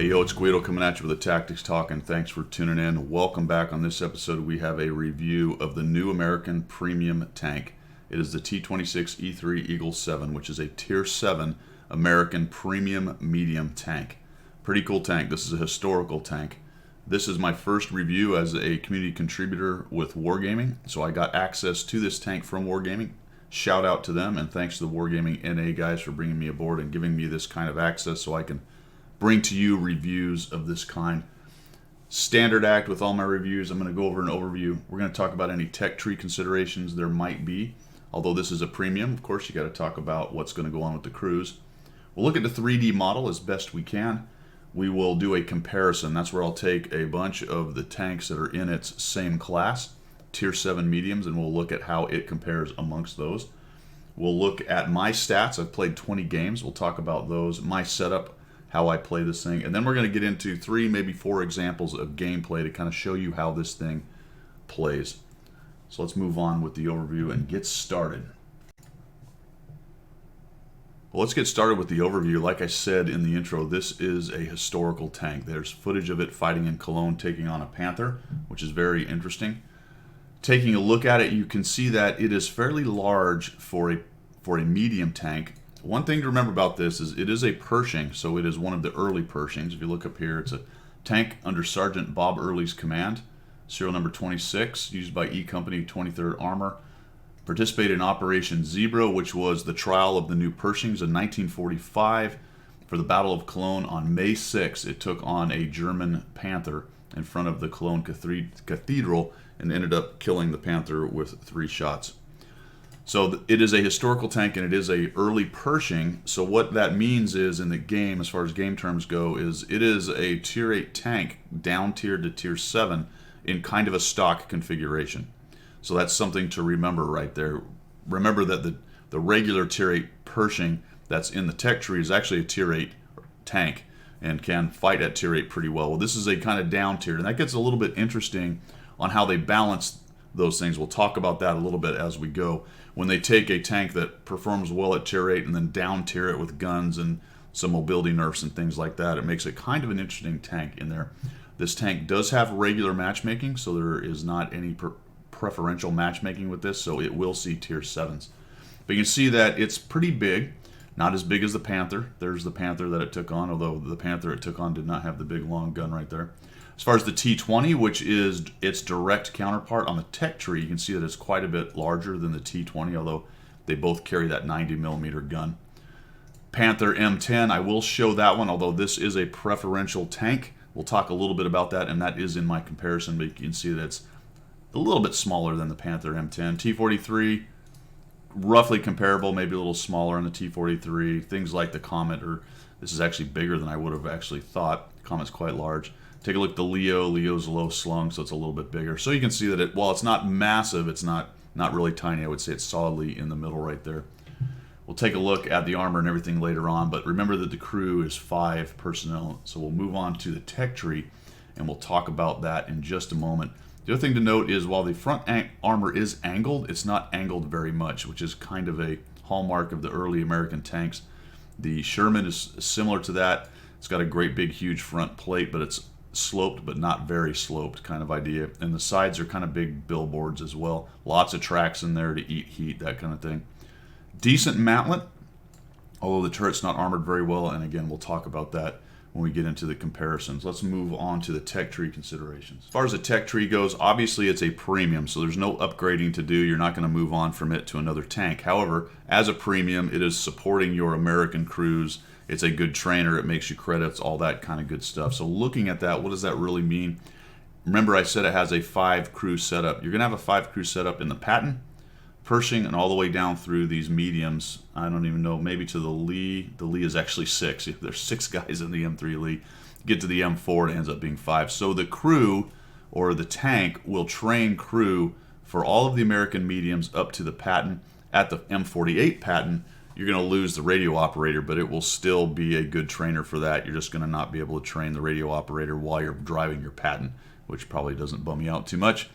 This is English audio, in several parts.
Hey yo, it's Guido coming at you with a Tactics Talk, and thanks for tuning in. Welcome back. On this episode, we have a review of the new American premium tank. It is the T26E3 Eagle 7, which is a Tier 7 American premium medium tank. Pretty cool tank. This is a historical tank. This is my first review as a community contributor with Wargaming, so I got access to this tank from Wargaming. Shout out to them, and thanks to the Wargaming NA guys for bringing me aboard and giving me this kind of access so I can bring to you reviews of this kind. Standard act with all my reviews. I'm going to go over an overview. We're going to talk about any tech tree considerations there might be. Although this is a premium, of course, you got to talk about what's going to go on with the crews. We'll look at the 3D model as best we can. We will do a comparison. That's where I'll take a bunch of the tanks that are in its same class, Tier 7 mediums, and we'll look at how it compares amongst those. We'll look at my stats. I've played 20 games. We'll talk about those, my setup, how I play this thing, and then we're going to get into 3, maybe 4 examples of gameplay to kind of show you how this thing plays. So let's move on with the overview and get started. Well, let's get started with the overview. Like I said in the intro, this is a historical tank. There's footage of it fighting in Cologne, taking on a Panther, which is very interesting. Taking a look at it, you can see that it is fairly large for a medium tank. One thing to remember about this is it is a Pershing, so it is one of the early Pershings. If you look up here, it's a tank under Sergeant Bob Early's command, serial number 26, used by E Company 23rd Armor. Participated in Operation Zebra, which was the trial of the new Pershings in 1945 for the Battle of Cologne on May 6. It took on a German Panther in front of the Cologne Cathedral and ended up killing the Panther with 3 shots. So it is a historical tank, and it is a early Pershing. So what that means is, in the game, as far as game terms go, is it is a Tier 8 tank, down tiered to Tier 7 in kind of a stock configuration. So that's something to remember right there. Remember that the regular Tier 8 Pershing that's in the tech tree is actually a Tier 8 tank and can fight at Tier 8 pretty well. Well, this is a kind of down tiered, and that gets a little bit interesting on how they balance those things. We'll talk about that a little bit as we go. When they take a tank that performs well at Tier 8 and then down tier it with guns and some mobility nerfs and things like that, it makes it kind of an interesting tank in there. This tank does have regular matchmaking, so there is not any preferential matchmaking with this, so it will see Tier 7s. But you can see that it's pretty big, not as big as the Panther. There's the Panther that it took on, although the Panther it took on did not have the big long gun right there. As far as the T20, which is its direct counterpart on the tech tree, you can see that it's quite a bit larger than the T20, although they both carry that 90mm gun. Panther M10, I will show that one, although this is a preferential tank. We'll talk a little bit about that, and that is in my comparison, but you can see that it's a little bit smaller than the Panther M10. T43, roughly comparable, maybe a little smaller on the T43. Things like the Comet, or this is actually bigger than I would have actually thought. Comet's quite large. Take a look at the Leo. Leo's low slung, so it's a little bit bigger. So you can see that while it's not massive, it's not really tiny. I would say it's solidly in the middle right there. We'll take a look at the armor and everything later on, but remember that the crew is 5 personnel. So we'll move on to the tech tree, and we'll talk about that in just a moment. The other thing to note is while the front armor is angled, it's not angled very much, which is kind of a hallmark of the early American tanks. The Sherman is similar to that. It's got a great big huge front plate, but it's sloped but not very sloped kind of idea. And the sides are kind of big billboards as well. Lots of tracks in there to eat heat, that kind of thing. Decent mantlet, although the turret's not armored very well, and again, we'll talk about that when we get into the comparisons. Let's move on to the tech tree considerations. As far as the tech tree goes, obviously it's a premium, so there's no upgrading to do. You're not going to move on from it to another tank. However, as a premium, it is supporting your American crews. It's a good trainer. It makes you credits, all that kind of good stuff. So looking at that, what does that really mean? Remember I said it has a 5 crew setup. You're going to have a 5 crew setup in the Patton, Pershing, and all the way down through these mediums. I don't even know, maybe to the Lee. The Lee is actually 6. There's 6 guys in the M3 Lee. Get to the M4, it ends up being 5. So the crew, or the tank, will train crew for all of the American mediums up to the Patton. At the M48 Patton, you're going to lose the radio operator, but it will still be a good trainer for that. You're just going to not be able to train the radio operator while you're driving your Patton, which probably doesn't bum you out too much.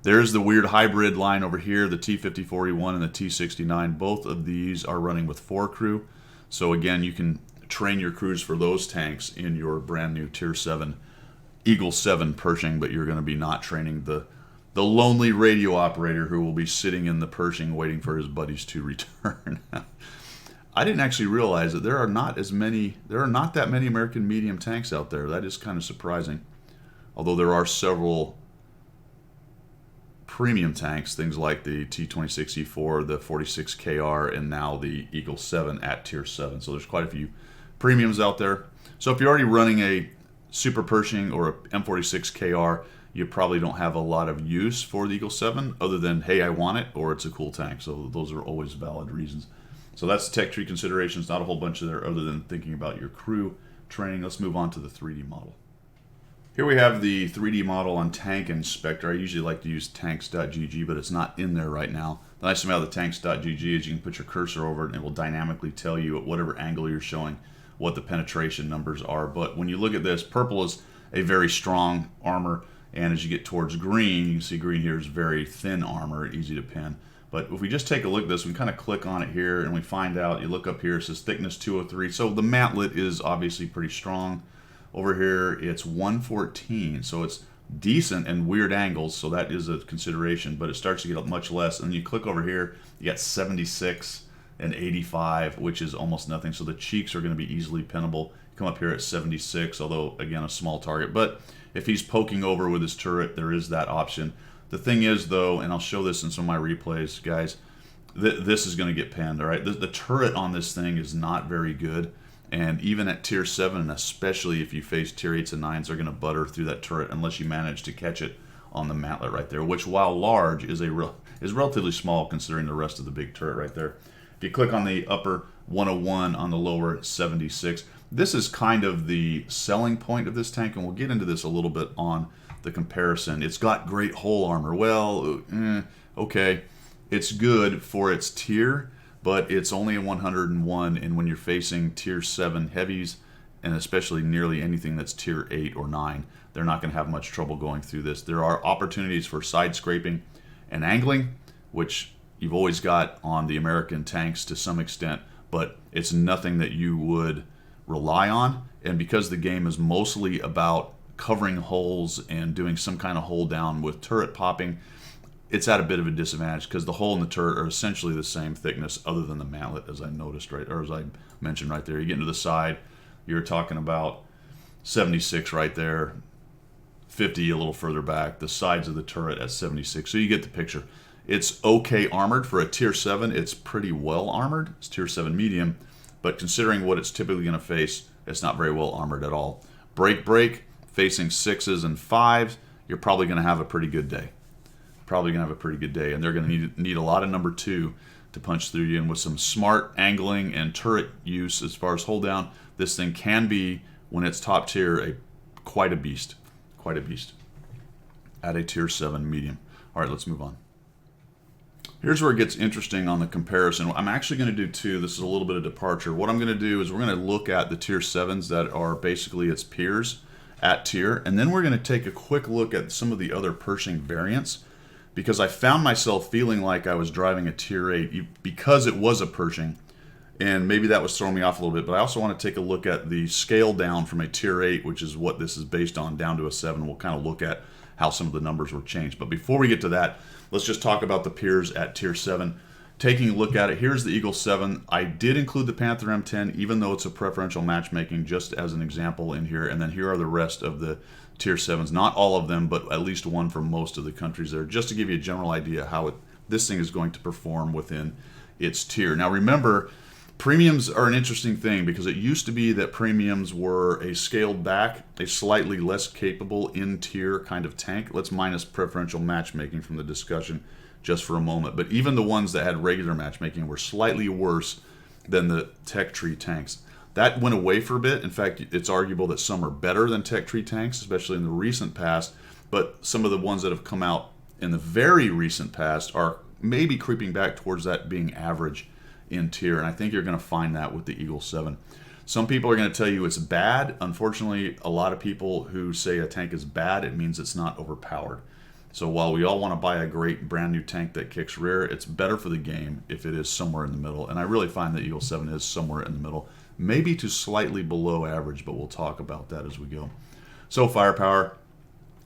There's the weird hybrid line over here, the T5041 and the T69. Both of these are running with 4 crew. So again, you can train your crews for those tanks in your brand new Tier 7 Eagle 7 Pershing, but you're going to be not training the lonely radio operator who will be sitting in the Pershing waiting for his buddies to return. I didn't actually realize that there are not that many American medium tanks out there. That is kind of surprising. Although there are several premium tanks, things like the T26E3, the 46KR, and now the Eagle 7 at Tier 7. So there's quite a few premiums out there. So if you're already running a Super Pershing or a M46KR, you probably don't have a lot of use for the Eagle 7 other than, hey, I want it, or it's a cool tank. So those are always valid reasons. So that's the tech tree considerations, not a whole bunch of there other than thinking about your crew training. Let's move on to the 3D model. Here we have the 3D model on Tank Inspector. I usually like to use tanks.gg, but it's not in there right now. The nice thing about the tanks.gg is you can put your cursor over it and it will dynamically tell you at whatever angle you're showing what the penetration numbers are. But when you look at this, purple is a very strong armor, and as you get towards green, you can see green here is very thin armor, easy to pin. But if we just take a look at this, we kind of click on it here and we find out, you look up here, it says thickness 203. So the mantlet is obviously pretty strong. Over here, it's 114, so it's decent and weird angles, so that is a consideration, but it starts to get much less. And you click over here, you got 76 and 85, which is almost nothing. So the cheeks are going to be easily pinnable. Come up here at 76, although, again, a small target. But if he's poking over with his turret, there is that option. The thing is, though, and I'll show this in some of my replays, guys, this is going to get pinned, all right? The turret on this thing is not very good. And even at Tier 7, and especially if you face Tier 8s and 9s, they're going to butter through that turret unless you manage to catch it on the mantlet right there, which, while large, is relatively small considering the rest of the big turret right there. If you click on the upper 101, on the lower 76, this is kind of the selling point of this tank, and we'll get into this a little bit on the comparison. It's got great hull armor. Well, okay, it's good for its tier, but it's only a 101, and when you're facing Tier 7 heavies, and especially nearly anything that's Tier 8 or 9, they're not going to have much trouble going through this. There are opportunities for side scraping and angling, which you've always got on the American tanks to some extent, but it's nothing that you would rely on. And because the game is mostly about covering holes and doing some kind of hold down with turret popping, it's at a bit of a disadvantage because the hole and the turret are essentially the same thickness other than the mantlet, as I noticed, right, or as I mentioned right there. You get into the side, you're talking about 76 right there, 50 a little further back, the sides of the turret at 76. So you get the picture. It's okay armored for a Tier 7. It's pretty well armored. It's Tier 7 medium, but considering what it's typically going to face, it's not very well armored at all. Break, facing 6s and 5s, you're probably going to have a pretty good day. And they're going to need a lot of number 2 to punch through you. And with some smart angling and turret use as far as hold down, this thing can be, when it's top tier, quite a beast at a Tier 7 medium. All right, let's move on. Here's where it gets interesting on the comparison. I'm actually going to do two. This is a little bit of departure. What I'm going to do is we're going to look at the Tier 7s that are basically its peers at tier, and then we're going to take a quick look at some of the other Pershing variants, because I found myself feeling like I was driving a Tier 8 because it was a Pershing, and maybe that was throwing me off a little bit. But I also want to take a look at the scale down from a Tier 8, which is what this is based on, down to a 7. We'll kind of look at how some of the numbers were changed. But before we get to that, let's just talk about the peers at Tier 7. Taking a look at it, here's the Eagle 7. I did include the Panther M10, even though it's a preferential matchmaking, just as an example in here. And then here are the rest of the Tier 7s. Not all of them, but at least one for most of the countries there, just to give you a general idea how this thing is going to perform within its tier. Now remember, premiums are an interesting thing, because it used to be that premiums were a scaled back, a slightly less capable in-tier kind of tank. Let's minus preferential matchmaking from the discussion just for a moment. But even the ones that had regular matchmaking were slightly worse than the tech tree tanks. That went away for a bit. In fact, it's arguable that some are better than tech tree tanks, especially in the recent past. But some of the ones that have come out in the very recent past are maybe creeping back towards that being average in tier. And I think you're going to find that with the Eagle 7. Some people are going to tell you it's bad. Unfortunately, a lot of people who say a tank is bad, it means it's not overpowered. So while we all want to buy a great brand new tank that kicks rear, it's better for the game if it is somewhere in the middle. And I really find that Eagle 7 is somewhere in the middle. maybe to slightly below average, but we'll talk about that as we go. So firepower,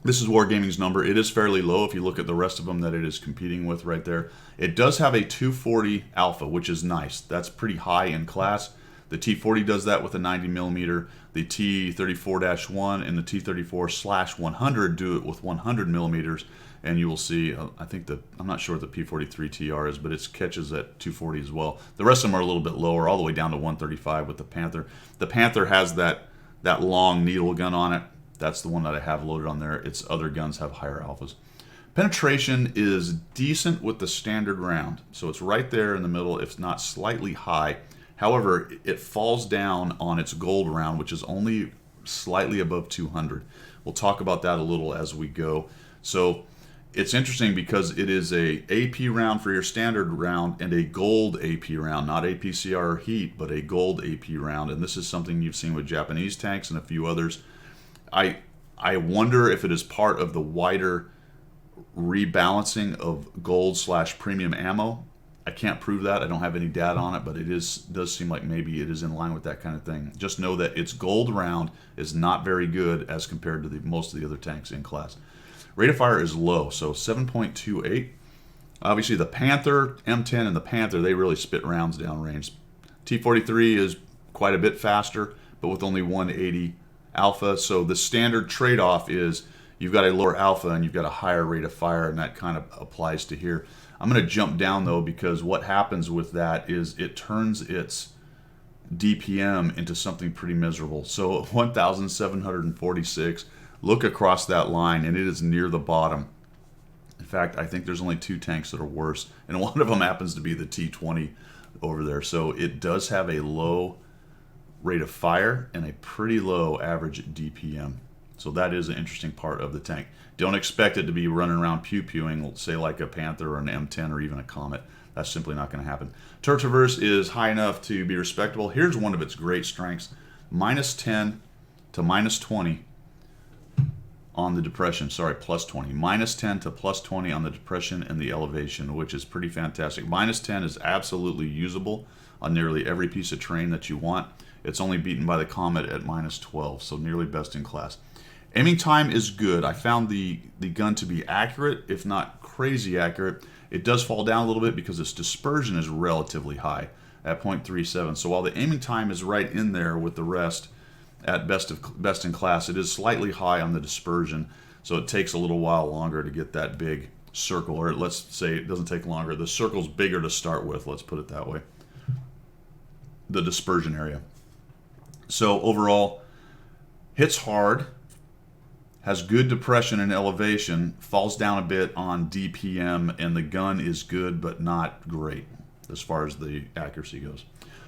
this is Wargaming's number. It is fairly low if you look at the rest of them that it is competing with right there. It does have a 240 Alpha, which is nice. That's pretty high in class. The T40 does that with a 90 millimeter. The T34-1 and the T34/100 do it with 100 millimeters. And you will see, I'm not sure what the P43TR is, but it catches at 240 as well. The rest of them are a little bit lower, all the way down to 135 with the Panther. The Panther has that long needle gun on it. That's the one that I have loaded on there. Its other guns have higher alphas. Penetration is decent with the standard round. So it's right there in the middle, if not slightly high. However, it falls down on its gold round, which is only slightly above 200. We'll talk about that a little as we go. So it's interesting because it is a AP round for your standard round and a gold AP round, not APCR or heat, but a gold AP round. And this is something you've seen with Japanese tanks and a few others. I wonder if it is part of the wider rebalancing of gold/premium ammo. I can't prove that. I don't have any data on it, but it does seem like maybe it is in line with that kind of thing. Just know that its gold round is not very good as compared to most of the other tanks in class. Rate of fire is low, so 7.28. Obviously, the Panther, M10, and the Panther, they really spit rounds downrange. T43 is quite a bit faster, but with only 180 alpha. So the standard trade-off is you've got a lower alpha and you've got a higher rate of fire, and that kind of applies to here. I'm going to jump down, though, because what happens with that is it turns its DPM into something pretty miserable. So 1,746. Look across that line, and it is near the bottom. In fact, I think there's only 2 tanks that are worse, and one of them happens to be the T20 over there. So it does have a low rate of fire and a pretty low average DPM. So that is an interesting part of the tank. Don't expect it to be running around pew-pewing, say like a Panther or an M10 or even a Comet. That's simply not going to happen. Turret traverse is high enough to be respectable. Here's one of its great strengths. -10 to -20 on the depression. Sorry, +20. -10 to +20 on the depression and the elevation, which is pretty fantastic. -10 is absolutely usable on nearly every piece of terrain that you want. It's only beaten by the Comet at -12, so nearly best in class. Aiming time is good. I found the gun to be accurate, if not crazy accurate. It does fall down a little bit because its dispersion is relatively high at 0.37. So while the aiming time is right in there with the rest at best in class, it is slightly high on the dispersion. So it takes a little while longer to get that big circle, or let's say it doesn't take longer. The circle's bigger to start with, let's put it that way. The dispersion area. So overall, hits hard, has good depression and elevation, falls down a bit on DPM, and the gun is good but not great as far as the accuracy goes.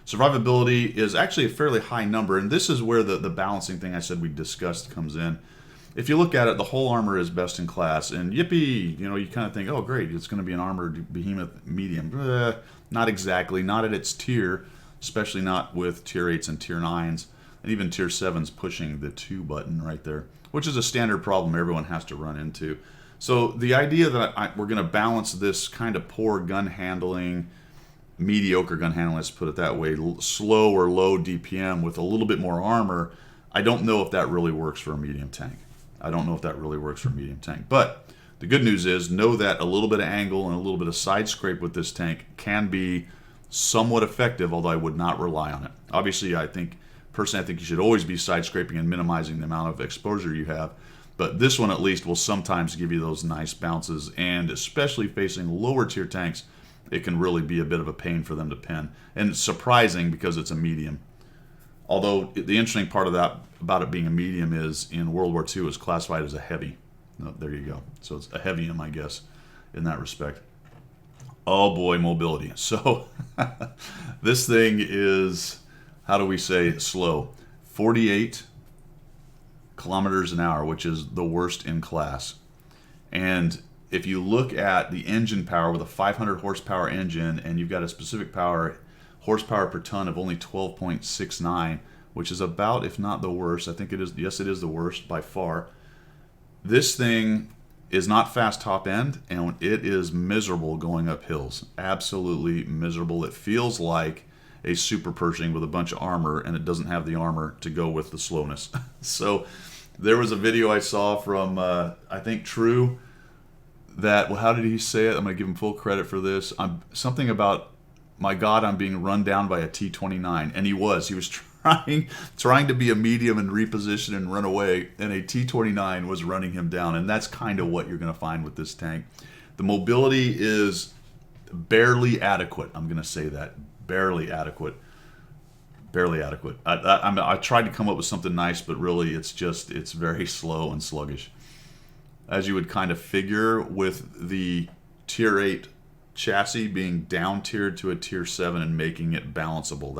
Survivability is actually a fairly high number, and this is where the balancing thing I said we discussed comes in. If you look at it, the whole armor is best in class, and yippee, you kind of think, oh great, it's going to be an armored behemoth medium. Not exactly, not at its tier, especially not with tier 8s and tier 9s, and even tier 7s pushing the 2 button right there, which is a standard problem everyone has to run into. So the idea that we're going to balance this kind of poor gun handling, mediocre gun handling, let's put it that way, slow or low DPM with a little bit more armor, I don't know if that really works for a medium tank. But the good news is, know that a little bit of angle and a little bit of side scrape with this tank can be somewhat effective, although I would not rely on it. Obviously, personally, I think you should always be side scraping and minimizing the amount of exposure you have. But this one at least will sometimes give you those nice bounces, and especially facing lower tier tanks, it can really be a bit of a pain for them to pin. And it's surprising because it's a medium. Although the interesting part of that about it being a medium is in World War II it was classified as a heavy. There you go. So it's a heavium, I guess, in that respect. Oh boy, mobility. So this thing is, how do we say slow? 48 kilometers an hour, which is the worst in class. And if you look at the engine power with a 500 horsepower engine, and you've got a specific horsepower per ton of only 12.69, which is about, if not the worst, I think it is, yes, it is the worst by far. This thing is not fast top end, and it is miserable going up hills. Absolutely miserable. It feels like a super Pershing with a bunch of armor, and it doesn't have the armor to go with the slowness. So there was a video I saw from, I think, True, that, well, how did he say it? I'm going to give him full credit for this. Something about, my God, I'm being run down by a T29. And he was. He was trying to be a medium and reposition and run away, and a T29 was running him down. And that's kind of what you're going to find with this tank. The mobility is barely adequate. I'm going to say that. Barely adequate. Barely adequate. I tried to come up with something nice, but really it's very slow and sluggish. As you would kind of figure with the Tier 8 chassis being down-tiered to a Tier 7 and making it balanceable.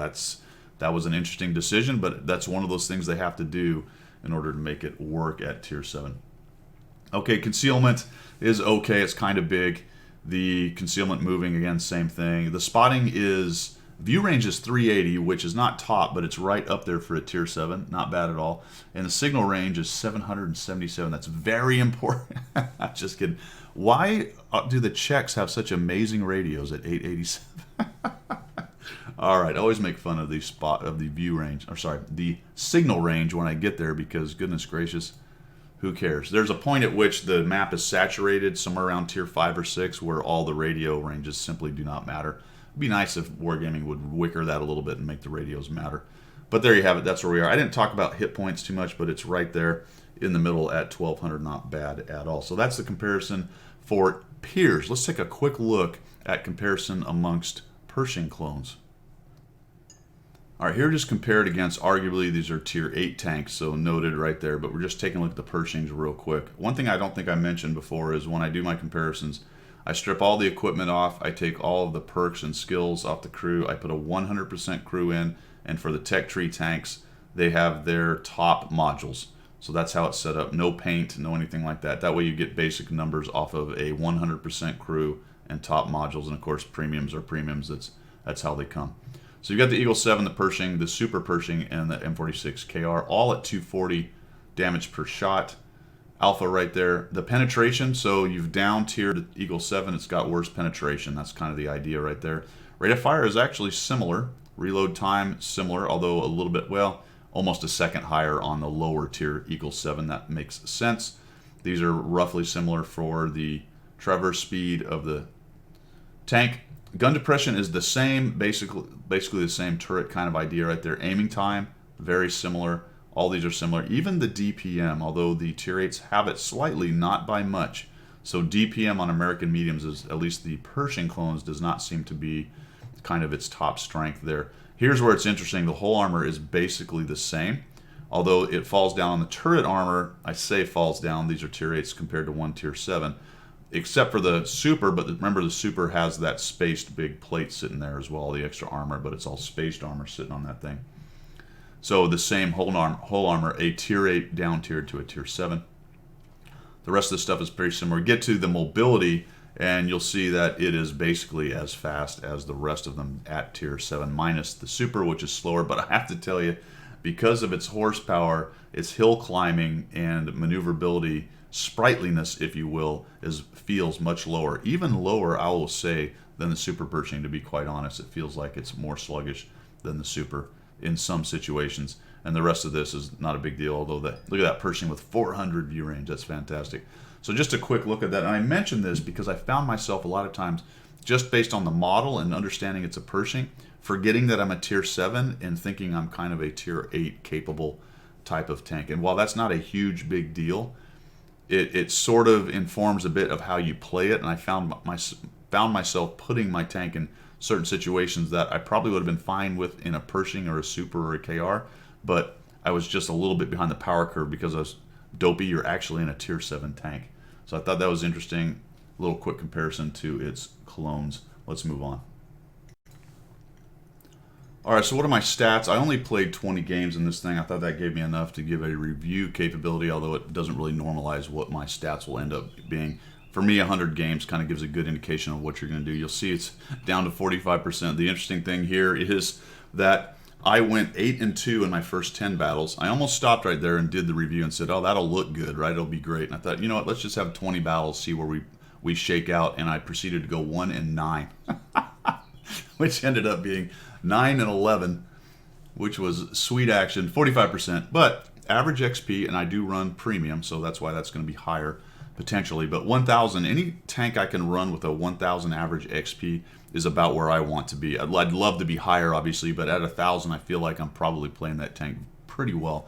That was an interesting decision, but that's one of those things they have to do in order to make it work at Tier 7. Okay, concealment is okay. It's kind of big. The concealment moving, again, same thing. The spotting is, view range is 380, which is not top, but it's right up there for a Tier 7. Not bad at all. And the signal range is 777. That's very important. Just kidding. Why do the Czechs have such amazing radios at 887? All right, I always make fun of the view range, or sorry, the signal range when I get there, because goodness gracious, who cares? There's a point at which the map is saturated, somewhere around Tier 5 or 6, where all the radio ranges simply do not matter. It'd be nice if Wargaming would wicker that a little bit and make the radios matter. But there you have it. That's where we are. I didn't talk about hit points too much, but it's right there in the middle at 1200. Not bad at all. So that's the comparison for peers. Let's take a quick look at comparison amongst Pershing clones. All right, here just compared against, arguably these are Tier 8 tanks, so noted right there, but we're just taking a look at the Pershings real quick. One thing I don't think I mentioned before is when I do my comparisons, I strip all the equipment off, I take all of the perks and skills off the crew, I put a 100% crew in, and for the tech tree tanks, they have their top modules. So that's how it's set up, no paint, no anything like that. That way you get basic numbers off of a 100% crew and top modules, and of course premiums are premiums, that's how they come. So you've got the Eagle 7, the Pershing, the Super Pershing, and the M46 KR, all at 240 damage per shot. Alpha right there. The penetration, so you've down-tiered Eagle 7, it's got worse penetration. That's kind of the idea right there. Rate of fire is actually similar. Reload time, similar, although a little bit, well, almost a second higher on the lower tier Eagle 7. That makes sense. These are roughly similar for the traverse speed of the tank. Gun depression is the same, basically the same turret kind of idea right there. Aiming time, very similar. All these are similar. Even the DPM, although the Tier 8s have it slightly, not by much. So DPM on American mediums, is at least the Pershing clones, does not seem to be kind of its top strength there. Here's where it's interesting. The whole armor is basically the same, although it falls down on the turret armor. I say falls down. These are Tier 8s compared to one Tier 7. Except for the Super, but remember the Super has that spaced big plate sitting there as well, the extra armor, but it's all spaced armor sitting on that thing. So the same whole armor, a Tier 8 down tiered to a Tier 7. The rest of the stuff is pretty similar. Get to the mobility, and you'll see that it is basically as fast as the rest of them at Tier 7, minus the Super, which is slower. But I have to tell you, because of its horsepower, its hill climbing and maneuverability, sprightliness, if you will, feels much lower. Even lower, I will say, than the Super Pershing, to be quite honest. It feels like it's more sluggish than the Super in some situations. And the rest of this is not a big deal, although look at that Pershing with 400 view range. That's fantastic. So just a quick look at that. And I mentioned this because I found myself a lot of times, just based on the model and understanding it's a Pershing, forgetting that I'm a Tier 7 and thinking I'm kind of a Tier 8 capable type of tank. And while that's not a huge big deal, it sort of informs a bit of how you play it. And I found myself putting my tank in certain situations that I probably would have been fine with in a Pershing or a Super or a KR, but I was just a little bit behind the power curve because I was dopey. You're actually in a Tier 7 tank. So I thought that was interesting. A little quick comparison to its clones. Let's move on. Alright, so what are my stats? I only played 20 games in this thing. I thought that gave me enough to give a review capability, although it doesn't really normalize what my stats will end up being. For me, 100 games kind of gives a good indication of what you're going to do. You'll see it's down to 45%. The interesting thing here is that I went 8-2 in my first 10 battles. I almost stopped right there and did the review and said, oh, that'll look good, right? It'll be great. And I thought, you know what, let's just have 20 battles, see where we shake out. And I proceeded to go 1-9. which ended up being 9 and 11, which was sweet action, 45%. But average XP, and I do run premium, so that's why that's going to be higher potentially. But 1,000, any tank I can run with a 1,000 average XP is about where I want to be. I'd love to be higher, obviously, but at 1,000, I feel like I'm probably playing that tank pretty well.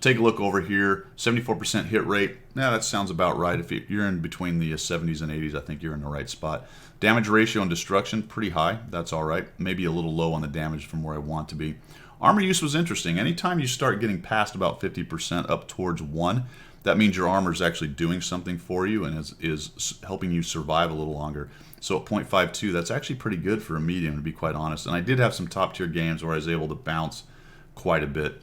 Take a look over here, 74% hit rate. Yeah, that sounds about right. If you're in between the 70s and 80s, I think you're in the right spot. Damage ratio and destruction, pretty high. That's all right. Maybe a little low on the damage from where I want to be. Armor use was interesting. Anytime you start getting past about 50% up towards 1, that means your armor is actually doing something for you and is helping you survive a little longer. So at 0.52, that's actually pretty good for a medium, to be quite honest. And I did have some top-tier games where I was able to bounce quite a bit.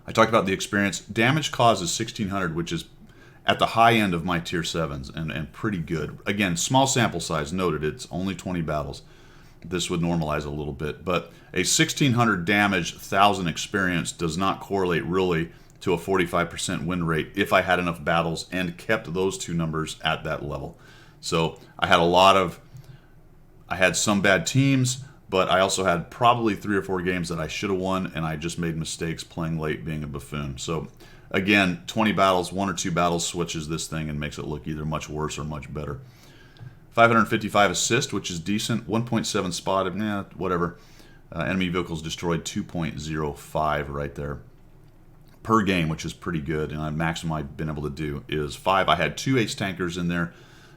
I talked about the experience. Damage cause is 1,600, which is at the high end of my tier 7s and pretty good. Again, small sample size, noted. It's only 20 battles. This would normalize a little bit. But a 1,600 damage, 1,000 experience does not correlate really to a 45% win rate if I had enough battles and kept those two numbers at that level. So I had some bad teams, but I also had probably 3 or 4 games that I should have won, and I just made mistakes playing late, being a buffoon. So again, 20 battles, 1 or 2 battles switches this thing and makes it look either much worse or much better. 555 assist, which is decent. 1.7 spotted, whatever. Enemy vehicles destroyed, 2.05 right there. Per game, which is pretty good, and the maximum I've been able to do is 5. I had 2 ace tankers in there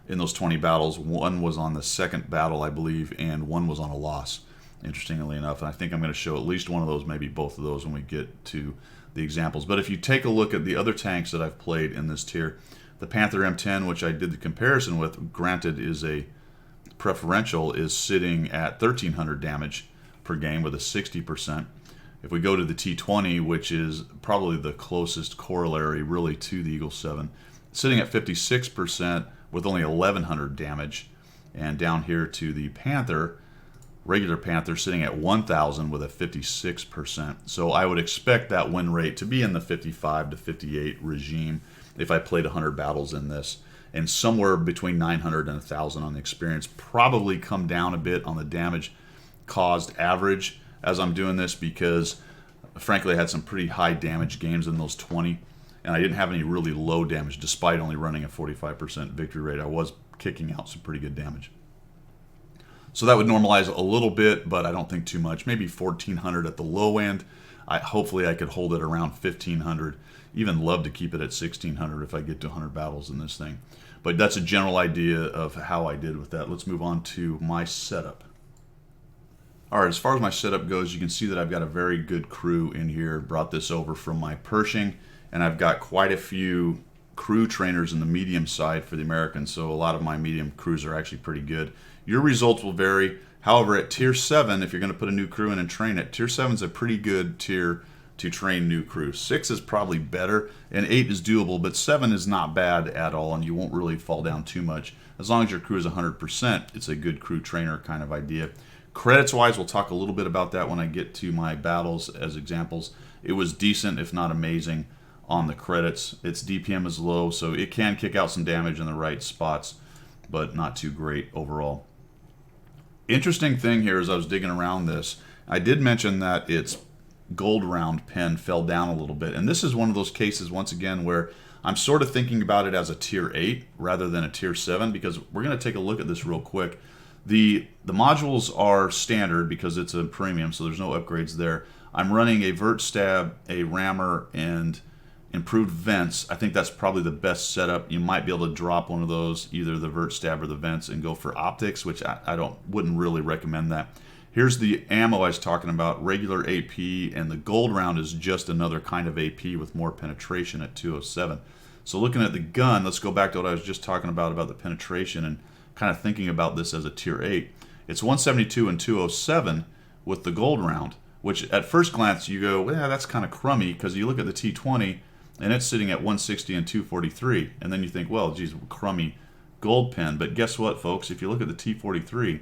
in those 20 battles. 1 was on the second battle, I believe, and 1 was on a loss, interestingly enough. And I think I'm going to show at least one of those, maybe both of those, when we get to the examples. But if you take a look at the other tanks that I've played in this tier, the Panther M10, which I did the comparison with, granted is a preferential, is sitting at 1,300 damage per game with a 60%. If we go to the T20, which is probably the closest corollary really to the Eagle 7, sitting at 56% with only 1,100 damage. And down here to the Panther, regular Panther, sitting at 1,000 with a 56%. So I would expect that win rate to be in the 55 to 58 regime if I played 100 battles in this. And somewhere between 900 and 1,000 on the experience. Probably come down a bit on the damage caused average as I'm doing this, because frankly I had some pretty high damage games in those 20, and I didn't have any really low damage despite only running a 45% victory rate. I was kicking out some pretty good damage. So that would normalize a little bit, but I don't think too much. Maybe 1,400 at the low end. Hopefully I could hold it around 1,500. Even love to keep it at 1,600 if I get to 100 battles in this thing. But that's a general idea of how I did with that. Let's move on to my setup. Alright, as far as my setup goes, you can see that I've got a very good crew in here. Brought this over from my Pershing, and I've got quite a few crew trainers in the medium side for the Americans, so a lot of my medium crews are actually pretty good. Your results will vary. However, at tier 7, if you're going to put a new crew in and train it, tier 7 is a pretty good tier to train new crews. 6 is probably better, and 8 is doable, but 7 is not bad at all, and you won't really fall down too much. As long as your crew is 100%, it's a good crew trainer kind of idea. Credits-wise, we'll talk a little bit about that when I get to my battles as examples. It was decent, if not amazing, on the credits. Its DPM is low, so it can kick out some damage in the right spots, but not too great overall. Interesting thing here as I was digging around this, I did mention that its gold round pen fell down a little bit, and this is one of those cases, once again, where I'm sort of thinking about it as a tier 8 rather than a tier 7, because we're going to take a look at this real quick. The modules are standard because it's a premium, so there's no upgrades there. I'm running a vert stab, a rammer, and improved vents. I think that's probably the best setup. You might be able to drop one of those, either the vert stab or the vents, and go for optics, which I wouldn't really recommend that. Here's the ammo I was talking about, regular AP, and the gold round is just another kind of AP with more penetration at 207. So looking at the gun, let's go back to what I was just talking about the penetration, and kind of thinking about this as a tier 8. It's 172 and 207 with the gold round, which at first glance you go, well, that's kind of crummy, because you look at the T20 and it's sitting at 160 and 243, and then you think, well, geez, crummy gold pen. But guess what, folks? If you look at the T43,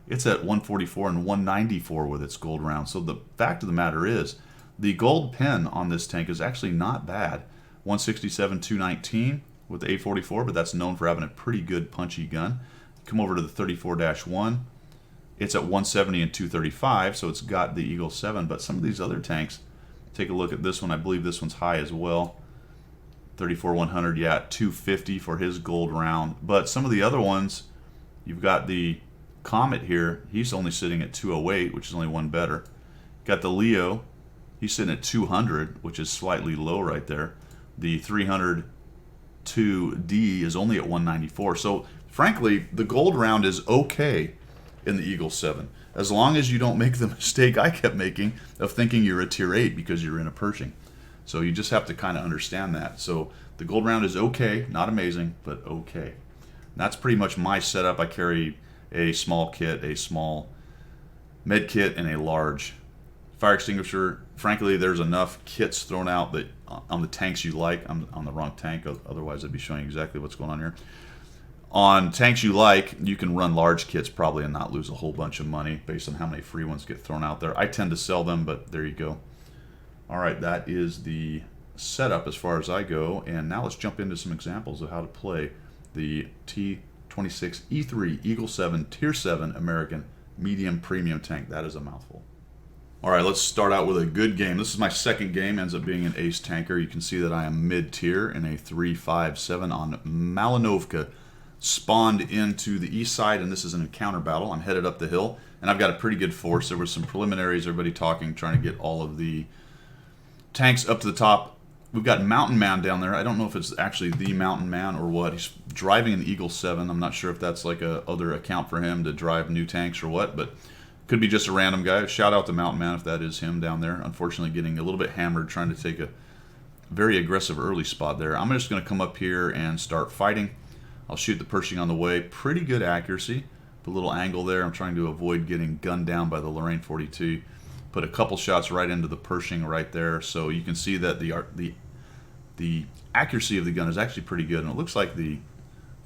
it's at 144 and 194 with its gold round. So the fact of the matter is, the gold pen on this tank is actually not bad. 167, 219 with the A44, but that's known for having a pretty good punchy gun. Come over to the 34-1, It's at 170 and 235, so it's got the Eagle 7. But some of these other tanks, take a look at this one. I believe this one's high as well. 34-100, yeah, 250 for his gold round. But some of the other ones, you've got the Comet here. He's only sitting at 208, which is only one better. Got the Leo. He's sitting at 200, which is slightly low right there. The 302D is only at 194. So, frankly, the gold round is okay in the Eagle 7, as long as you don't make the mistake I kept making of thinking you're a tier 8 because you're in a Pershing. So you just have to kind of understand that. So the gold round is okay, not amazing, but okay. And that's pretty much my setup. I carry a small kit, a small med kit, and a large fire extinguisher. Frankly, there's enough kits thrown out that on the tanks you like. I'm on the wrong tank, otherwise I'd be showing you exactly what's going on here. On tanks you like, you can run large kits probably and not lose a whole bunch of money based on how many free ones get thrown out there. I tend to sell them, but there you go. All right, that is the setup as far as I go, and now let's jump into some examples of how to play the T26E3 Eagle 7 Tier 7 American Medium Premium Tank. That is a mouthful. All right, let's start out with a good game. This is my second game, ends up being an ace tanker. You can see that I am mid-tier in a 3-5-7 on Malinovka. Spawned into the east side, and this is an encounter battle. I'm headed up the hill, and I've got a pretty good force. There was some preliminaries, everybody talking, trying to get all of the tanks up to the top. We've got Mountain Man down there. I don't know if it's actually the Mountain Man or what. He's driving an Eagle 7. I'm not sure if that's like a other account for him to drive new tanks or what, but could be just a random guy. Shout out to Mountain Man if that is him down there. Unfortunately, getting a little bit hammered trying to take a very aggressive early spot there. I'm just going to come up here and start fighting. I'll shoot the Pershing on the way. Pretty good accuracy. The little angle there. I'm trying to avoid getting gunned down by the Lorraine 42. Put a couple shots right into the Pershing right there, so you can see that the accuracy of the gun is actually pretty good, and it looks like the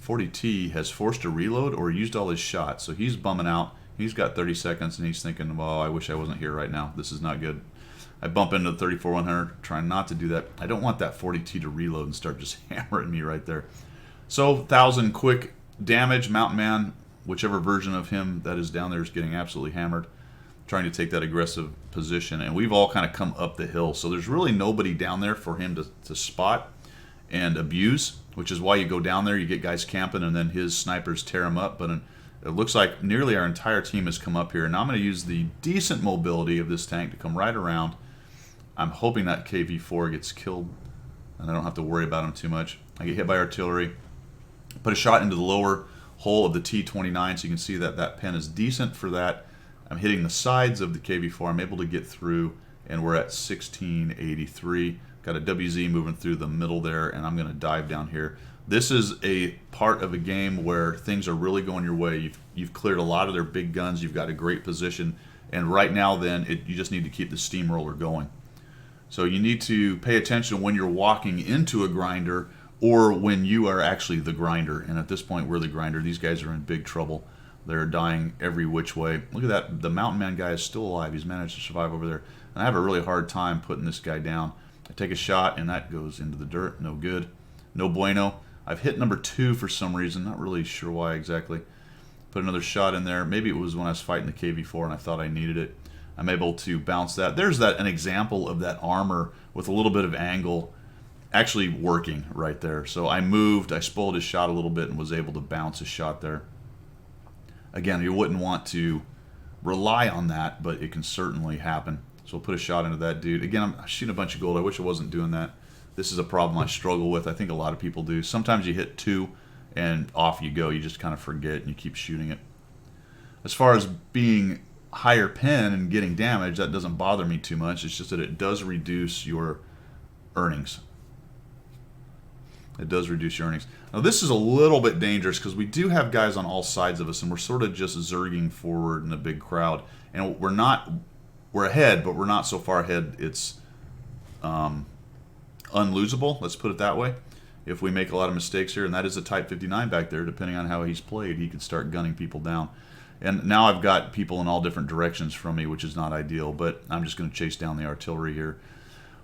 40T has forced a reload or used all his shots, so he's bumming out. He's got 30 seconds, and he's thinking, well, I wish I wasn't here right now. This is not good. I bump into the 34-100, trying not to do that. I don't want that 40T to reload and start just hammering me right there. So, 1,000 quick damage. Mountain Man, whichever version of him that is down there, is getting absolutely hammered, trying to take that aggressive position. And we've all kind of come up the hill, so there's really nobody down there for him to spot and abuse, which is why you go down there, you get guys camping, and then his snipers tear him up. But it looks like nearly our entire team has come up here. Now I'm going to use the decent mobility of this tank to come right around. I'm hoping that KV-4 gets killed, and I don't have to worry about him too much. I get hit by artillery. Put a shot into the lower hole of the T29, so you can see that that pen is decent for that. I'm hitting the sides of the KV-4. I'm able to get through, and we're at 1683. Got a WZ moving through the middle there, and I'm going to dive down here. This is a part of a game where things are really going your way. You've cleared a lot of their big guns. You've got a great position, and right now then you just need to keep the steamroller going. So you need to pay attention when you're walking into a grinder or when you are actually the grinder. And at this point, we're the grinder. These guys are in big trouble. They're dying every which way. Look at that. The Mountain Man guy is still alive. He's managed to survive over there. And I have a really hard time putting this guy down. I take a shot, and that goes into the dirt. No good. No bueno. I've hit number 2 for some reason. Not really sure why exactly. Put another shot in there. Maybe it was when I was fighting the KV-4 and I thought I needed it. I'm able to bounce that. There's an example of that armor with a little bit of angle actually working right there. So I moved, I spoiled his shot a little bit and was able to bounce his shot there. Again, you wouldn't want to rely on that, but it can certainly happen. So we'll put a shot into that dude. Again, I'm shooting a bunch of gold. I wish I wasn't doing that. This is a problem I struggle with. I think a lot of people do. Sometimes you hit 2 and off you go. You just kind of forget and you keep shooting it. As far as being higher pen and getting damage, that doesn't bother me too much. It's just that it does reduce your earnings. It does reduce your earnings. Now this is a little bit dangerous because we do have guys on all sides of us, and we're sort of just zerging forward in a big crowd. And we're ahead, but we're not so far ahead it's unlosable. Let's put it that way. If we make a lot of mistakes here, and that is a Type 59 back there, depending on how he's played, he could start gunning people down. And now I've got people in all different directions from me, which is not ideal, but I'm just going to chase down the artillery here.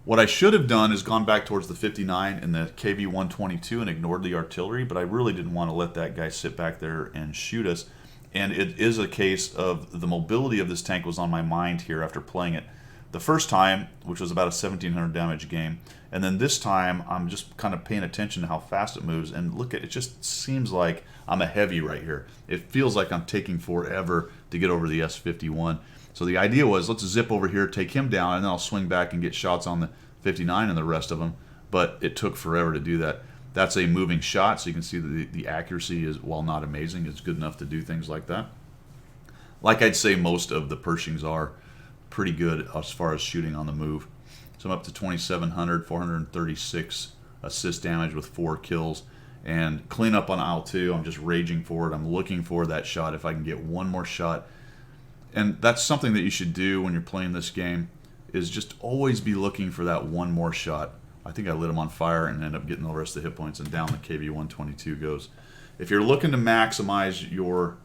What I should have done is gone back towards the 59 and the KV-122 and ignored the artillery, but I really didn't want to let that guy sit back there and shoot us. And it is a case of the mobility of this tank was on my mind here after playing it the first time, which was about a 1700 damage game. And then this time, I'm just kind of paying attention to how fast it moves. And look at it, just seems like I'm a heavy right here. It feels like I'm taking forever to get over the S51. So the idea was, let's zip over here, take him down, and then I'll swing back and get shots on the 59 and the rest of them. But it took forever to do that. That's a moving shot, so you can see that the accuracy is, while not amazing, it's good enough to do things like that. Like I'd say most of the Pershings are pretty good as far as shooting on the move. So I'm up to 2,700, 436 assist damage with 4 kills. And clean up on aisle 2, I'm just raging for it. I'm looking for that shot if I can get one more shot. And that's something that you should do when you're playing this game, is just always be looking for that one more shot. I think I lit him on fire and ended up getting the rest of the hit points, and down the KV-122 goes. If you're looking to maximize your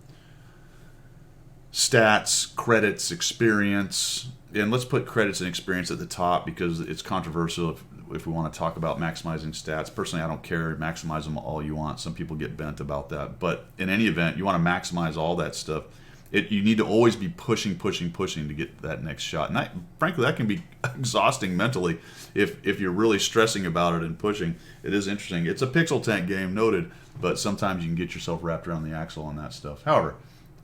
stats, credits, experience, and let's put credits and experience at the top because it's controversial if we want to talk about maximizing stats. Personally, I don't care. Maximize them all you want. Some people get bent about that. But in any event, you want to maximize all that stuff. You need to always be pushing to get that next shot. And frankly, that can be exhausting mentally if you're really stressing about it and pushing. It is interesting. It's a pixel tank game, noted, but sometimes you can get yourself wrapped around the axle on that stuff. However,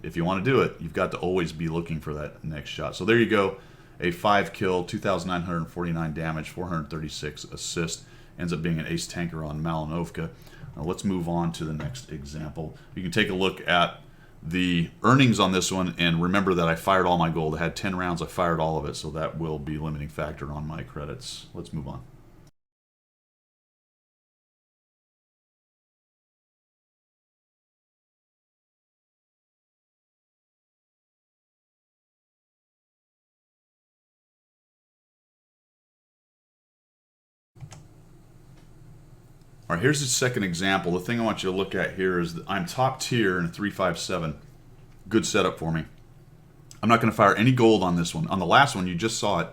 if you want to do it, you've got to always be looking for that next shot. So there you go. A 5-kill, 2,949 damage, 436 assist. Ends up being an ace tanker on Malinovka. Now let's move on to the next example. You can take a look at the earnings on this one, and remember that I fired all my gold. I had 10 rounds, I fired all of it, so that will be a limiting factor on my credits. Let's move on. All right, here's the second example. The thing I want you to look at here is that I'm top tier in a 357. Good setup for me. I'm not going to fire any gold on this one. On the last one, you just saw it.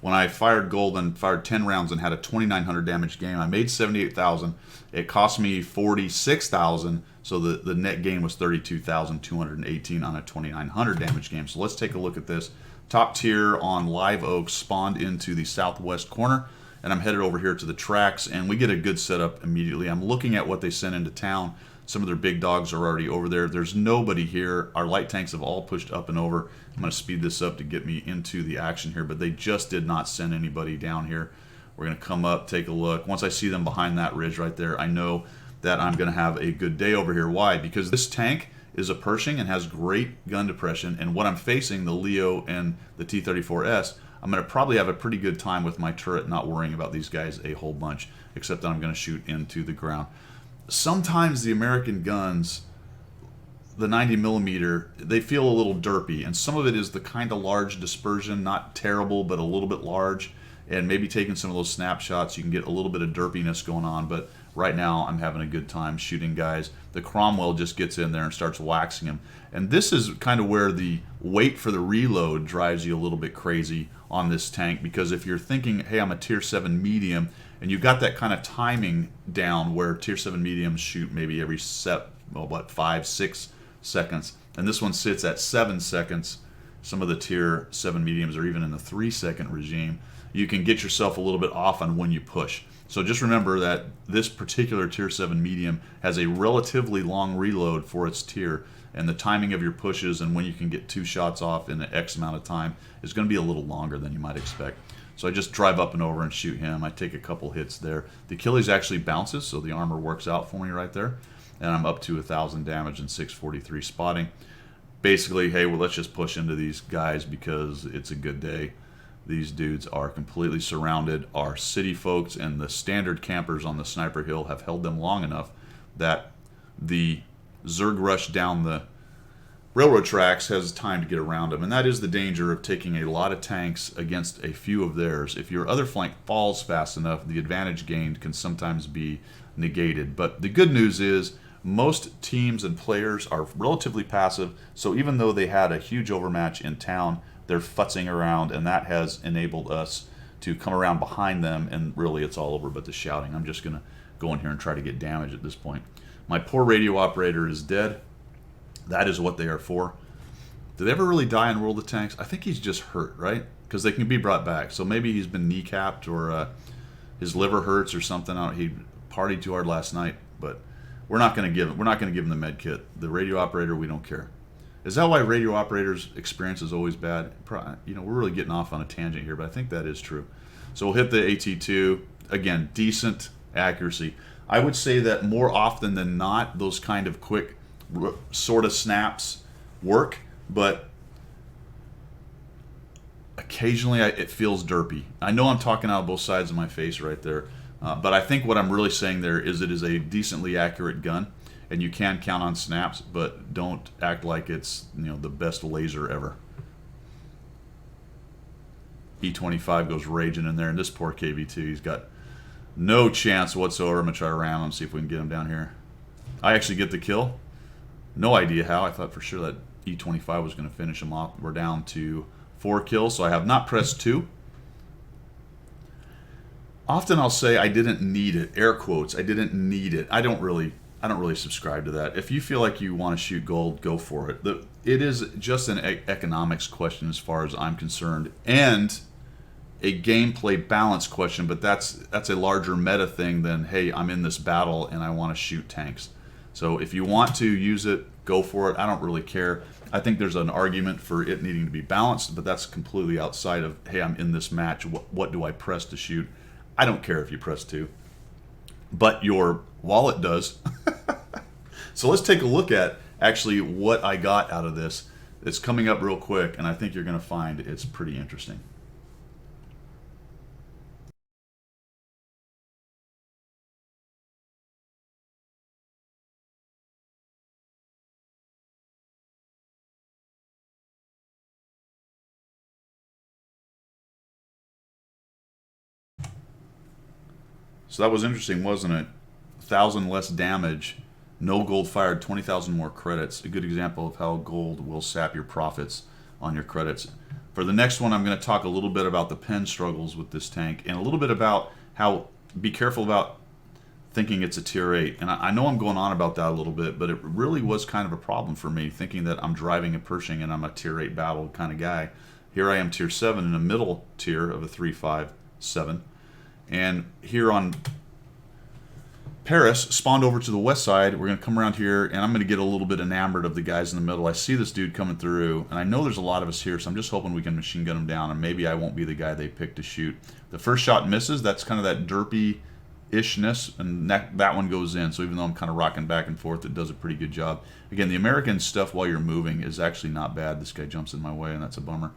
When I fired gold and fired 10 rounds and had a 2,900 damage game, I made 78,000. It cost me 46,000, so the net gain was 32,218 on a 2,900 damage game. So let's take a look at this. Top tier on Live Oak spawned into the southwest corner, and I'm headed over here to the tracks, and we get a good setup immediately. I'm looking at what they sent into town. Some of their big dogs are already over there. There's nobody here. Our light tanks have all pushed up and over. I'm going to speed this up to get me into the action here, but they just did not send anybody down here. We're going to come up, take a look. Once I see them behind that ridge right there, I know that I'm going to have a good day over here. Why? Because this tank is a Pershing and has great gun depression, and what I'm facing, the Leo and the T-34S, I'm going to probably have a pretty good time with my turret, not worrying about these guys a whole bunch, except that I'm going to shoot into the ground. Sometimes the American guns, the 90mm, they feel a little derpy, and some of it is the kind of large dispersion, not terrible, but a little bit large, and maybe taking some of those snapshots, you can get a little bit of derpiness going on, but right now I'm having a good time shooting guys. The Cromwell just gets in there and starts waxing them, and this is kind of where the wait for the reload drives you a little bit crazy on this tank, because if you're thinking, hey, I'm a tier 7 medium, and you've got that kind of timing down where tier 7 mediums shoot maybe every 5-6 seconds, and this one sits at 7 seconds. Some of the tier 7 mediums are even in the 3-second regime. You can get yourself a little bit off on when you push. So just remember that this particular tier 7 medium has a relatively long reload for its tier, and the timing of your pushes and when you can get 2 shots off in an X amount of time is going to be a little longer than you might expect. So I just drive up and over and shoot him. I take a couple hits there. The Achilles actually bounces, so the armor works out for me right there. And I'm up to 1,000 damage and 643 spotting. Basically, hey, well, let's just push into these guys because it's a good day. These dudes are completely surrounded. Our city folks and the standard campers on the Sniper Hill have held them long enough that the Zerg rush down the railroad tracks has time to get around them, and that is the danger of taking a lot of tanks against a few of theirs. If your other flank falls fast enough, the advantage gained can sometimes be negated. But the good news is most teams and players are relatively passive, so even though they had a huge overmatch in town, they're futzing around, and that has enabled us to come around behind them, and really it's all over but the shouting. I'm just going to go in here and try to get damage at this point. My poor radio operator is dead. That is what they are for. Did they ever really die in World of Tanks? I think he's just hurt, right? Because they can be brought back. So maybe he's been kneecapped or his liver hurts or something. He partied too hard last night, but we're not going to give him the med kit. The radio operator, we don't care. Is that why radio operators' experience is always bad? You know, we're really getting off on a tangent here, but I think that is true. So we'll hit the AT2 again. Decent accuracy. I would say that more often than not, those kind of quick sort of snaps work, but occasionally it feels derpy. I know I'm talking out both sides of my face right there, but I think what I'm really saying there is it is a decently accurate gun, and you can count on snaps, but don't act like it's, you know, the best laser ever. E25 goes raging in there, and this poor KV2, he's got no chance whatsoever. I'm going to try to ram him, see if we can get him down here. I actually get the kill. No idea how. I thought for sure that E25 was going to finish him off. We're down to 4 kills, so I have not pressed 2. Often I'll say I didn't need it. Air quotes. I didn't need it. I don't really subscribe to that. If you feel like you want to shoot gold, go for it. It is just an economics question as far as I'm concerned, and a gameplay balance question, but that's a larger meta thing than, hey, I'm in this battle and I want to shoot tanks. So if you want to use it, go for it. I don't really care. I think there's an argument for it needing to be balanced, but that's completely outside of, hey, I'm in this match. What do I press to shoot? I don't care if you press 2, but your wallet does. So let's take a look at actually what I got out of this. It's coming up real quick, and I think you're going to find it's pretty interesting. So that was interesting, wasn't it? 1,000 less damage, no gold fired, 20,000 more credits. A good example of how gold will sap your profits on your credits. For the next one, I'm going to talk a little bit about the pen struggles with this tank, and a little bit about how be careful about thinking it's a tier 8. And I know I'm going on about that a little bit, but it really was kind of a problem for me, thinking that I'm driving a Pershing and I'm a tier 8 battle kind of guy. Here I am tier 7 in a middle tier of a 3, 5, 7. And here on Paris, spawned over to the west side. We're going to come around here, and I'm going to get a little bit enamored of the guys in the middle. I see this dude coming through, and I know there's a lot of us here, so I'm just hoping we can machine gun him down, and maybe I won't be the guy they pick to shoot. The first shot misses. That's kind of that derpy-ishness, and that one goes in. So even though I'm kind of rocking back and forth, it does a pretty good job. Again, the American stuff while you're moving is actually not bad. This guy jumps in my way, and that's a bummer.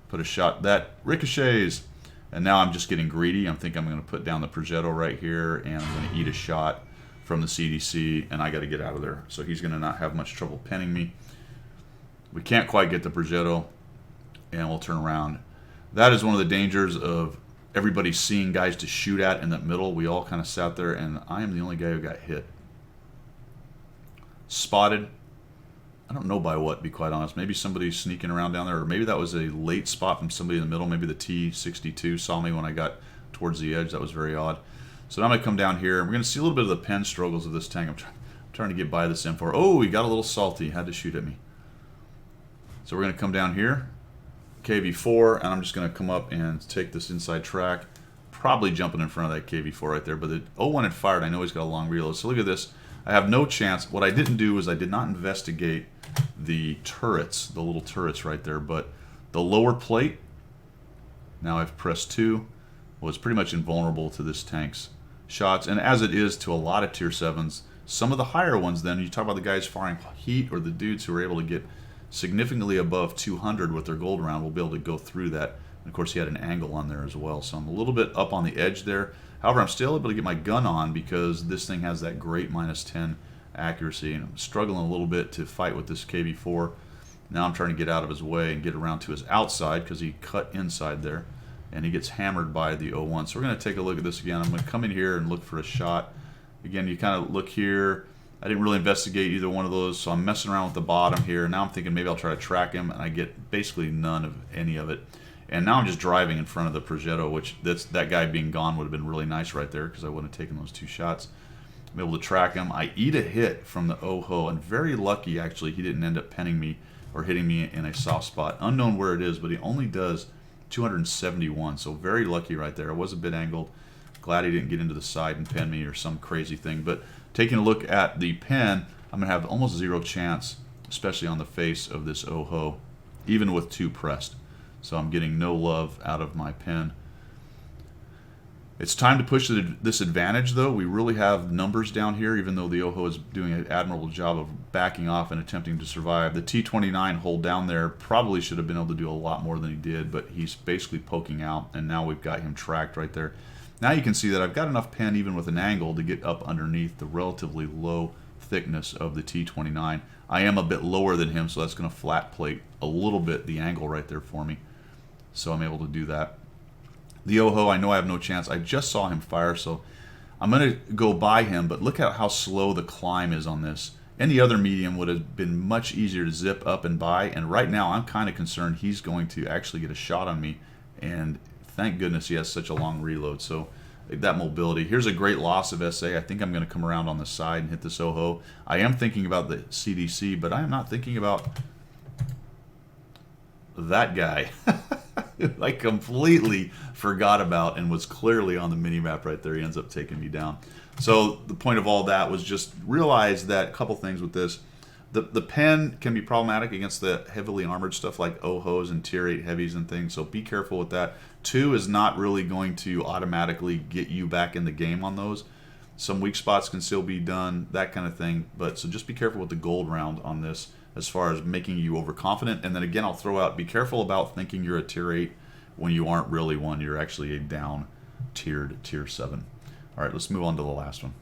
Put a shot. That ricochets. And now I'm just getting greedy. I'm thinking I'm going to put down the Progetto right here, and I'm going to eat a shot from the CDC, and I got to get out of there. So he's going to not have much trouble pinning me. We can't quite get the Progetto, and we'll turn around. That is one of the dangers of everybody seeing guys to shoot at in that middle. We all kind of sat there, and I am the only guy who got hit. Spotted. I don't know by what, to be quite honest. Maybe somebody's sneaking around down there, or maybe that was a late spot from somebody in the middle. Maybe the T26E3 saw me when I got towards the edge. That was very odd. So now I'm going to come down here, and we're going to see a little bit of the pen struggles of this tank. I'm trying to get by this M4. Oh, he got a little salty. Had to shoot at me. So we're going to come down here, KV4, and I'm just going to come up and take this inside track. Probably jumping in front of that KV4 right there, but the 01 had fired. I know he's got a long reload. So look at this. I have no chance. What I didn't do is I did not investigate the turrets, the little turrets right there, but the lower plate, now I've pressed 2, was pretty much invulnerable to this tank's shots, and as it is to a lot of tier 7s, some of the higher ones then, you talk about the guys firing heat or the dudes who are able to get significantly above 200 with their gold round will be able to go through that. And of course he had an angle on there as well, so I'm a little bit up on the edge there. However, I'm still able to get my gun on because this thing has that great -10 accuracy, and I'm struggling a little bit to fight with this KV4. Now I'm trying to get out of his way and get around to his outside because he cut inside there, and he gets hammered by the 01. So we're going to take a look at this again. I'm going to come in here and look for a shot. Again, you kind of look here. I didn't really investigate either one of those, so I'm messing around with the bottom here. Now I'm thinking maybe I'll try to track him, and I get basically none of any of it. And now I'm just driving in front of the Progetto, which that guy being gone would have been really nice right there because I wouldn't have taken those 2 shots. I'm able to track him. I eat a hit from the Oho, and very lucky actually he didn't end up penning me or hitting me in a soft spot. Unknown where it is, but he only does 271, so very lucky right there. It was a bit angled. Glad he didn't get into the side and pen me or some crazy thing. But taking a look at the pen, I'm going to have almost zero chance, especially on the face of this Oho, even with 2 pressed. So I'm getting no love out of my pen. It's time to push this advantage, though. We really have numbers down here, even though the Oho is doing an admirable job of backing off and attempting to survive. The T29 hold down there probably should have been able to do a lot more than he did, but he's basically poking out, and now we've got him tracked right there. Now you can see that I've got enough pen, even with an angle, to get up underneath the relatively low thickness of the T29. I am a bit lower than him, so that's going to flat plate a little bit the angle right there for me. So I'm able to do that. The Oho, I know I have no chance. I just saw him fire, so I'm going to go by him, but look at how slow the climb is on this. Any other medium would have been much easier to zip up and by, and right now I'm kind of concerned he's going to actually get a shot on me, and thank goodness he has such a long reload. So that mobility. Here's a great loss of SA. I think I'm going to come around on the side and hit this Oho. I am thinking about the CDC, but I am not thinking about that guy. I completely forgot about and was clearly on the mini-map right there. He ends up taking me down. So the point of all that was just realize that a couple things with this. The pen can be problematic against the heavily armored stuff like Ohos and Tier 8 heavies and things, so be careful with that. 2 is not really going to automatically get you back in the game on those. Some weak spots can still be done, that kind of thing. But so just be careful with the gold round on this as far as making you overconfident. And then again, I'll throw out, be careful about thinking you're a Tier 8 when you aren't really one. You're actually a down tiered Tier 7. All right, let's move on to the last one.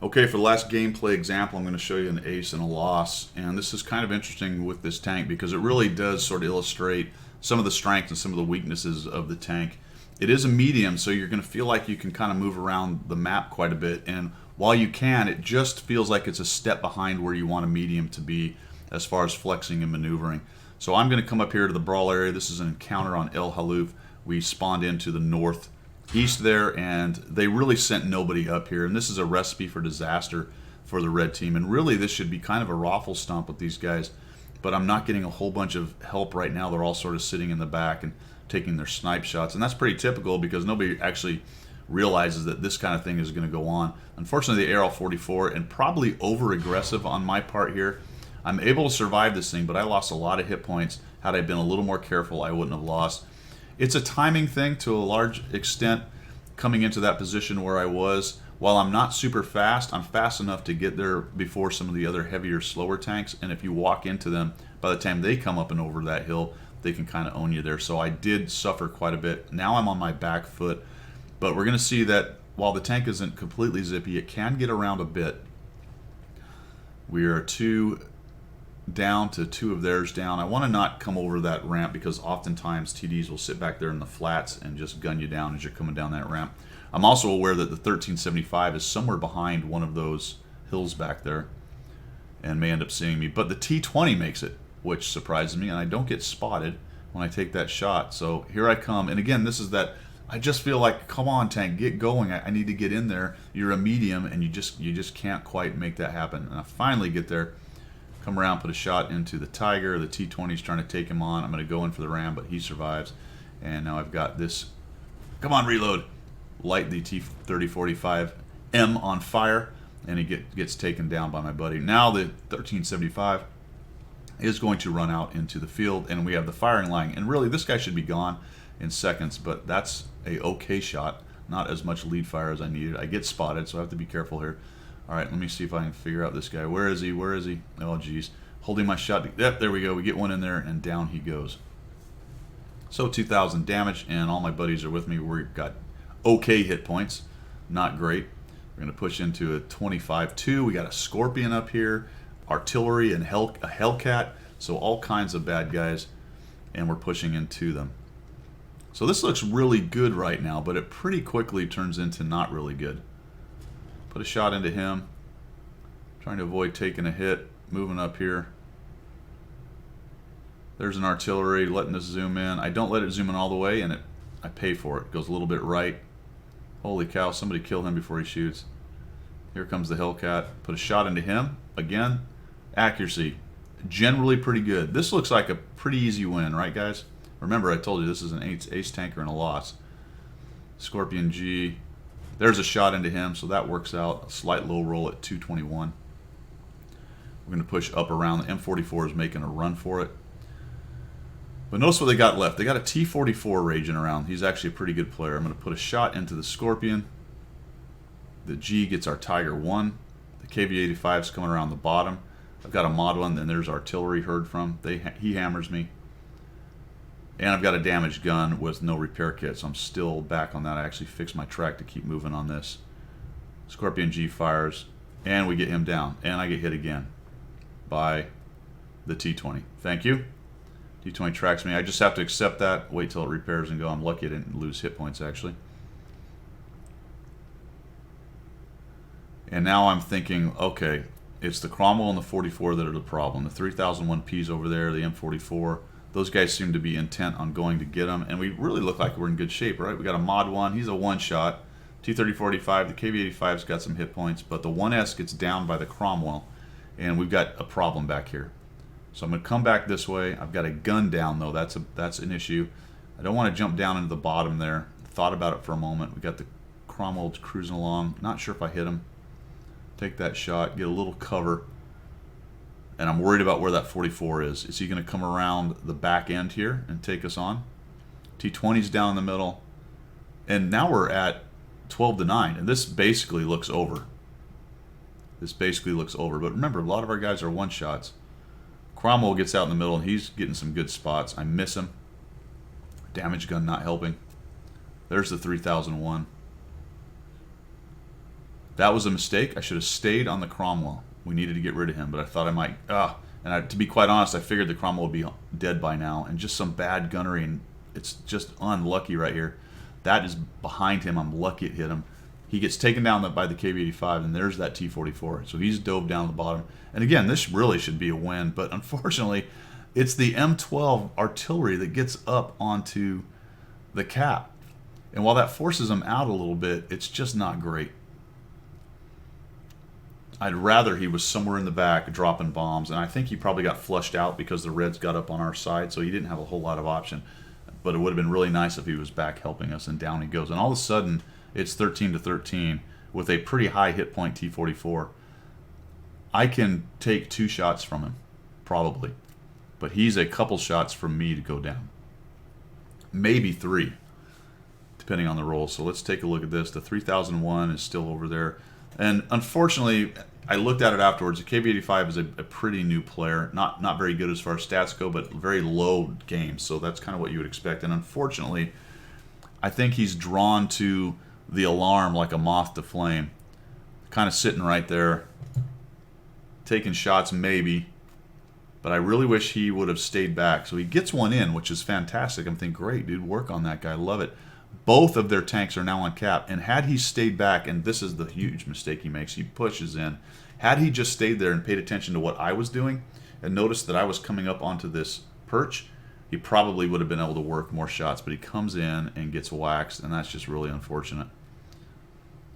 Okay, for the last gameplay example, I'm going to show you an ace and a loss. And this is kind of interesting with this tank because it really does sort of illustrate some of the strengths and some of the weaknesses of the tank. It is a medium, so you're going to feel like you can kind of move around the map quite a bit. And while you can, it just feels like it's a step behind where you want a medium to be as far as flexing and maneuvering. So I'm going to come up here to the brawl area. This is an encounter on El Haluf. We spawned into the northeast there, and they really sent nobody up here. And this is a recipe for disaster for the red team. And really, this should be kind of a raffle stomp with these guys. But I'm not getting a whole bunch of help right now. They're all sort of sitting in the back and taking their snipe shots. And that's pretty typical because nobody actually realizes that this kind of thing is going to go on. Unfortunately, the AR-44 and probably over-aggressive on my part here. I'm able to survive this thing, but I lost a lot of hit points. Had I been a little more careful, I wouldn't have lost. It's a timing thing to a large extent coming into that position where I was. While I'm not super fast, I'm fast enough to get there before some of the other heavier, slower tanks. And if you walk into them, by the time they come up and over that hill, they can kind of own you there. So I did suffer quite a bit. Now I'm on my back foot. But we're going to see that while the tank isn't completely zippy, it can get around a bit. We are 2 down to 2 of theirs down. I want to not come over that ramp because oftentimes TDs will sit back there in the flats and just gun you down as you're coming down that ramp. I'm also aware that the 1375 is somewhere behind one of those hills back there and may end up seeing me. But the T20 makes it, which surprises me, and I don't get spotted when I take that shot. So here I come. And again, this is that I just feel like, come on, tank, get going. I need to get in there. You're a medium, and you just can't quite make that happen. And I finally get there, come around, put a shot into the Tiger. The T20 is trying to take him on. I'm going to go in for the ram, but he survives. And now I've got this. Come on, reload. Light the T3045M on fire, and he gets taken down by my buddy. Now the 1375 is going to run out into the field, and we have the firing line. And really, this guy should be gone in seconds, but that's a okay shot. Not as much lead fire as I needed. I get spotted, so I have to be careful here. All right, let me see if I can figure out this guy. Where is he? Where is he? Oh, geez. Holding my shot. Yep, there we go. We get one in there, and down he goes. So 2,000 damage, and all my buddies are with me. We've got okay hit points. Not great. We're going to push into a 25-2. We got a Scorpion up here, artillery, and a Hellcat. So all kinds of bad guys, and we're pushing into them. So this looks really good right now, but it pretty quickly turns into not really good. Put a shot into him. Trying to avoid taking a hit. Moving up here. There's an artillery letting us zoom in. I don't let it zoom in all the way, and I pay for it. It goes a little bit right. Holy cow, somebody kill him before he shoots. Here comes the Hellcat. Put a shot into him. Again, accuracy. Generally pretty good. This looks like a pretty easy win, right guys? Remember, I told you this is an ace tanker and a loss. Scorpion G. There's a shot into him, so that works out. A slight low roll at 221. We're going to push up around. The M44 is making a run for it. But notice what they got left. They got a T44 raging around. He's actually a pretty good player. I'm going to put a shot into the Scorpion. The G gets our Tiger 1. The KV-85 is coming around the bottom. I've got a Mod 1, then there's artillery heard from. He hammers me. And I've got a damaged gun with no repair kit, so I'm still back on that. I actually fixed my track to keep moving on this. Scorpion G fires, and we get him down. And I get hit again by the T20. Thank you. T20 tracks me. I just have to accept that, wait till it repairs and go. I'm lucky I didn't lose hit points, actually. And now I'm thinking, okay, it's the Cromwell and the 44 that are the problem. The 3001 P's over there, the M44, those guys seem to be intent on going to get them, and we really look like we're in good shape, right? We got a Mod 1, he's a one-shot. T-3045, the KV-85's got some hit points, but the 1S gets down by the Cromwell, and we've got a problem back here. So I'm going to come back this way. I've got a gun down, though. That's an issue. I don't want to jump down into the bottom there. Thought about it for a moment. We got the Cromwell cruising along. Not sure if I hit him. Take that shot, get a little cover, and I'm worried about where that 44 is. Is he going to come around the back end here and take us on? T20's down in the middle, and now we're at 12-9, and this basically looks over. This basically looks over, but remember, a lot of our guys are one-shots. Cromwell gets out in the middle, and he's getting some good spots. I miss him. Damage gun not helping. There's the 3001. That was a mistake. I should have stayed on the Cromwell. We needed to get rid of him, but I thought I might. To be quite honest, I figured the Cromwell would be dead by now, and just some bad gunnery, and it's just unlucky right here. That is behind him. I'm lucky it hit him. He gets taken down by the KV-85, and there's that T-44. So he's dove down to the bottom. And again, this really should be a win, but unfortunately, it's the M12 artillery that gets up onto the cap. And while that forces him out a little bit, it's just not great. I'd rather he was somewhere in the back dropping bombs, and I think he probably got flushed out because the Reds got up on our side, so he didn't have a whole lot of option. But it would have been really nice if he was back helping us, and down he goes. And all of a sudden, it's 13-13 with a pretty high hit point T-44. I can take 2 shots from him, probably. But he's a couple shots from me to go down. Maybe 3, depending on the roll. So let's take a look at this. The 3001 is still over there. And unfortunately, I looked at it afterwards. The KV-85 is a pretty new player. Not very good as far as stats go, but very low games. So that's kind of what you would expect. And unfortunately, I think he's drawn to the alarm like a moth to flame. Kind of sitting right there, taking shots maybe. But I really wish he would have stayed back. So he gets one in, which is fantastic. I'm thinking, great, dude, work on that guy. Love it. Both of their tanks are now on cap, and had he stayed back, and this is the huge mistake he makes, he pushes in. Had he just stayed there and paid attention to what I was doing and noticed that I was coming up onto this perch, he probably would have been able to work more shots, but he comes in and gets waxed, and that's just really unfortunate.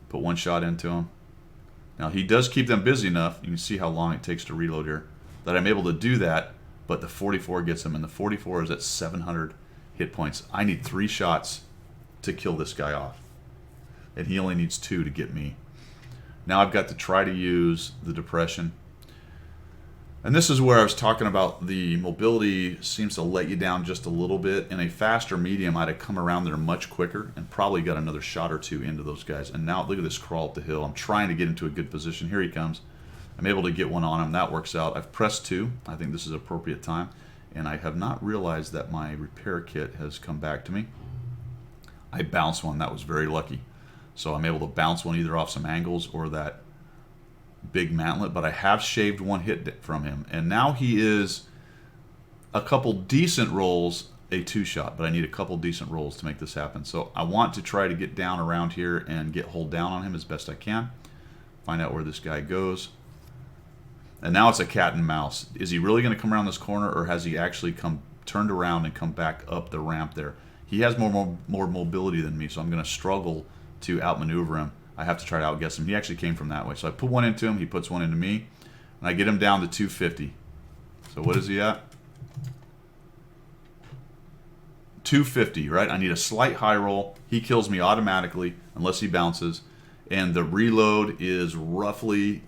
Put one shot into him. Now, he does keep them busy enough, you can see how long it takes to reload here, that I'm able to do that, but the 44 gets him, and the 44 is at 700 hit points. I need 3 shots to kill this guy off, and he only needs 2 to get me. Now I've got to try to use the depression, and this is where I was talking about the mobility seems to let you down just a little bit. In a faster medium, I'd have come around there much quicker and probably got another shot or 2 into those guys. And now look at this crawl up the hill. I'm trying to get into a good position. Here he comes. I'm able to get one on him. That works out. I've pressed 2. I think this is appropriate time, and I have not realized that my repair kit has come back to me. I bounced one. That was very lucky. So I'm able to bounce one either off some angles or that big mantlet, but I have shaved 1 hit from him. And now he is a couple decent rolls, a 2-shot, but I need a couple decent rolls to make this happen. So I want to try to get down around here and hold down on him as best I can. Find out where this guy goes. And now it's a cat and mouse. Is he really going to come around this corner, or has he actually come turned around and come back up the ramp there. He has more mobility than me, so I'm going to struggle to outmaneuver him. I have to try to outguess him. He actually came from that way. So I put one into him, he puts one into me, and I get him down to 250. So what is he at? 250, right? I need a slight high roll. He kills me automatically unless he bounces. And the reload is roughly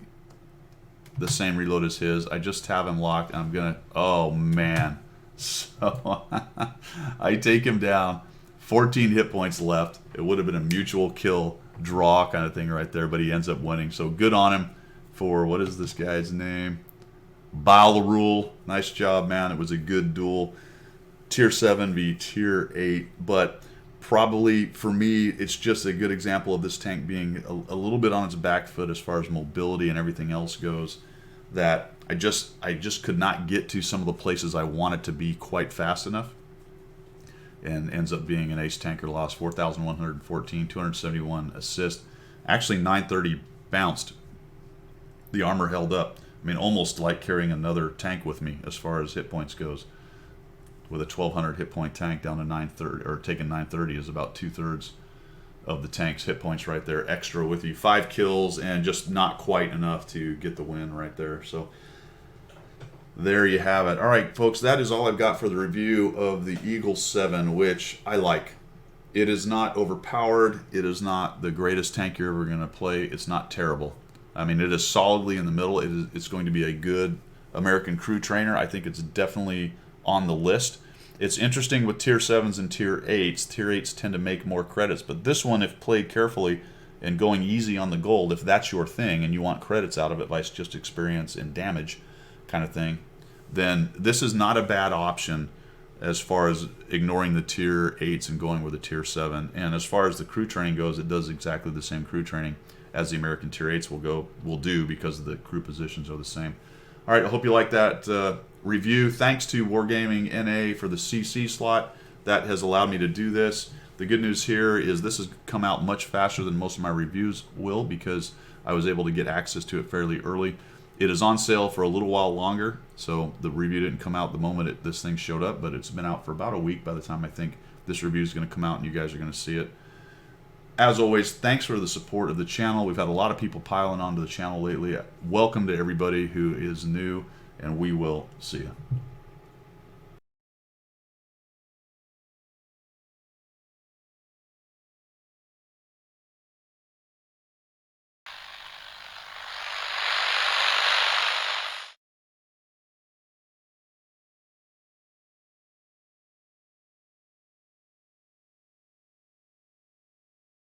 the same reload as his. I just have him locked, and I'm going to... Oh, man. So I take him down. 14 hit points left. It would have been a mutual kill draw kind of thing right there, but he ends up winning. So good on him for... What is this guy's name? Bile the Rule. Nice job, man. It was a good duel. Tier 7 v Tier 8, but probably for me it's just a good example of this tank being a little bit on its back foot as far as mobility and everything else goes, that I just could not get to some of the places I wanted to be quite fast enough, and ends up being an ace tanker. Lost 4,114, 271 assist, actually 930 bounced. The armor held up. I mean, almost like carrying another tank with me as far as hit points goes. With a 1,200 hit point tank down to 930, or taking 930 is about 2/3 of the tank's hit points right there, extra with you. 5 kills and just not quite enough to get the win right there. So there you have it. All right, folks, that is all I've got for the review of the Eagle 7, which I like. It is not overpowered. It is not the greatest tank you're ever going to play. It's not terrible. I mean, it is solidly in the middle. It's going to be a good American crew trainer. I think it's definitely on the list. It's interesting with Tier 7s and Tier 8s. Tier 8s tend to make more credits, but this one, if played carefully and going easy on the gold, if that's your thing and you want credits out of it, like just experience and damage kind of thing, then this is not a bad option as far as ignoring the Tier 8s and going with a Tier 7. And as far as the crew training goes, it does exactly the same crew training as the American Tier 8s will do, because the crew positions are the same. All right, I hope you like that review. Thanks to Wargaming NA for the CC slot. That has allowed me to do this. The good news here is this has come out much faster than most of my reviews will, because I was able to get access to it fairly early. It is on sale for a little while longer, so the review didn't come out the moment this thing showed up, but it's been out for about a week by the time I think this review is going to come out and you guys are going to see it. As always, thanks for the support of the channel. We've had a lot of people piling onto the channel lately. Welcome to everybody who is new, and we will see you.